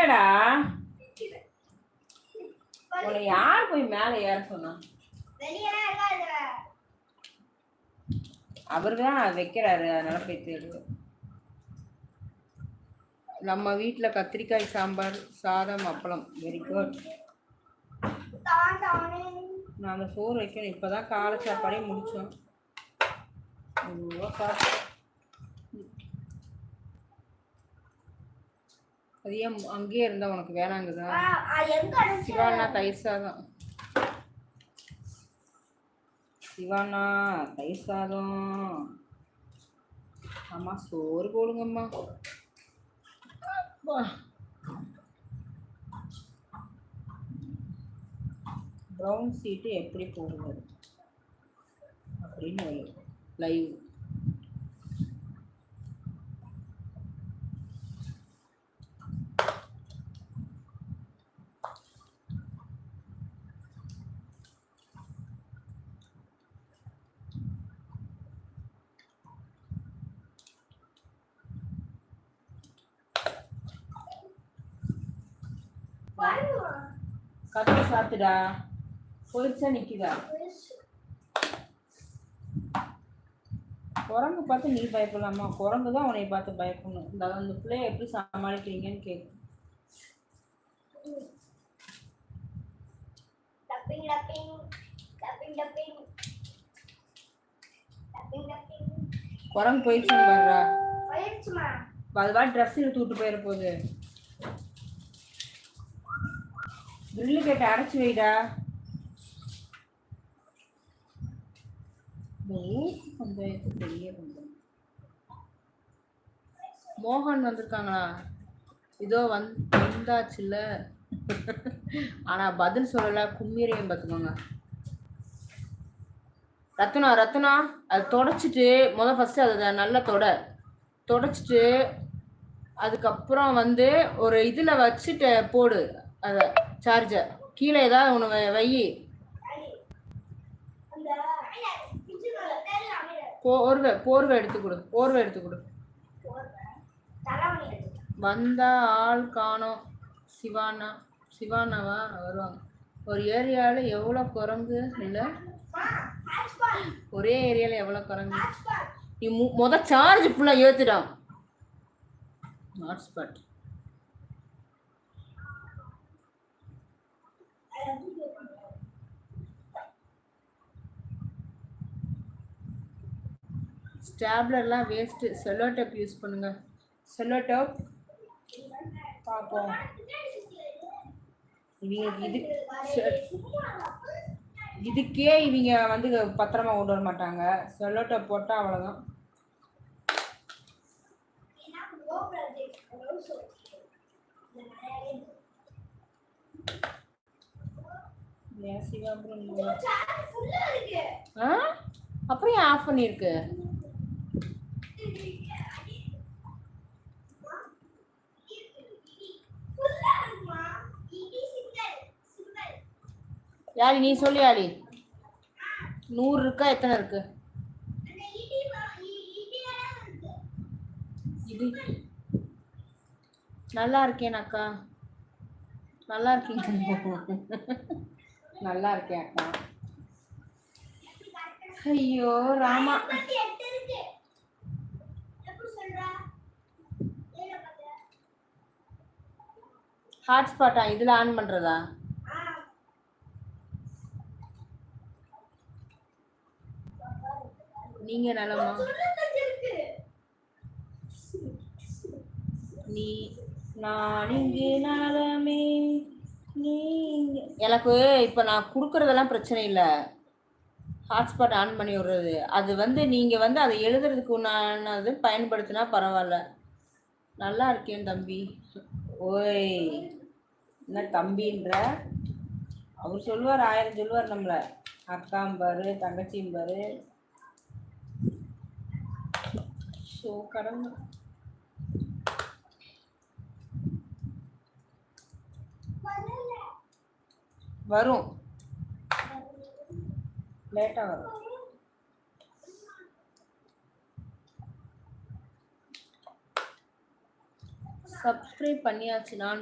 என்னடா உன்னை யார் போய் மேல ஏற சொன்னா? அவர்தான் வைக்கிறாரு, அதனால போய் தேடு. நம்ம வீட்டில் கத்திரிக்காய் சாம்பார், சாதம், அப்பளம். Very good. நான் அந்த சோறு வைக்கணும். இப்போதான் காலை சாப்பாடே முடித்தோம். அது ஏன் அங்கேயே இருந்தா உனக்கு வேணாங்குதா? சிவானா தயிர் சாதம். சிவானா தயிர் சாதம். அம்மா சோறு போடுங்கம்மா. ப்ரௌன் சீட்டு எப்படி போடுவது அப்படின்னு லைவ். கத்தி சாத்துடா. போயிடுச்சா நிக்குதா? குரங்கு பார்த்து நீ பயப்படலாமா? குரங்கு தான் உன்னை பார்த்து பயப்படணும். அந்த பிள்ளைய எப்படி சமாளிக்கிறீங்கன்னு கேட்கு. குரங்கு போயிடுச்சு பாருடா. அதுவா ட்ரெஸ் இழுத்து விட்டு போயிட போகுது. கிரில்லு கேட்ட அடைச்சி வைடா. பெரிய மோகன் வந்திருக்காங்களா? இதோ வந்தாச்சுல்ல. ஆனா பதில் சொல்லல. கும்மிரையும் பார்த்துக்கோங்க. ரத்னா அதை தொடச்சிட்டு ஃபர்ஸ்ட் அதை நல்லா தொடச்சிட்டு அதுக்கப்புறம் ஒரு இதில் வச்சுட்டு போடு அதை சார்ஜர். கீழே ஏதாவது ஒன்று வை. போர்வை எடுத்து கொடு. வந்தா ஆள் காணோம். சிவானாவா வருவாங்க. ஒரு ஏரியாவில் எவ்வளோ குரங்கு இல்லை? ஒரே ஏரியாவில் எவ்வளோ குரங்கு? நீ சார்ஜ் ஃபுல்லாக ஏற்றுடான். ஹாட்ஸ்பாட் ஸ்டாப்லர்லாம் வேஸ்ட்டு. செல்லோ டேப் யூஸ் பண்ணுங்க. செல்லோ டேப் பார்ப்போம். இவங்க இதுக்கே இவங்க பத்திரமா கொண்டு வர மாட்டாங்க. செல்லோ டேப் போட்டால் அவ்வளோதான். அப்புறம் ஏன் ஆஃப் பண்ணிருக்கு? யாரி நீ சொல்லி யாரி 100 இருக்கா? எத்தனை இருக்கு? இது நல்லா இருக்கேன் அக்கா. நல்லா இருக்கீங்க? நல்லா இருக்கேன் அக்கா. ஐயோ ராமா. ஹாட்ஸ்பாட்டா இதுல ஆன் பண்றதா? நீங்க நலமா? நான் இங்கே நலமே. எனக்கு இப்போ நான் கொடுக்குறதெல்லாம் பிரச்சனை இல்லை. ஹாட்ஸ்பாட் ஆன் பண்ணி விடுறது அது நீங்கள் அதை எழுதுறதுக்கு உண்டானது பயன்படுத்தினா பரவாயில்ல. நல்லா இருக்கேன் தம்பி. ஓய் என்ன தம்பின்ற? அவர் சொல்லுவார் 1000 சொல்லுவார். நம்மளை அக்காம்பாரு தங்கச்சிம்பாரு. ஷோ கடமை. வரும் லேட்டா வரும். சப்ஸ்கிரைப் பண்ணியாச்சு. நான்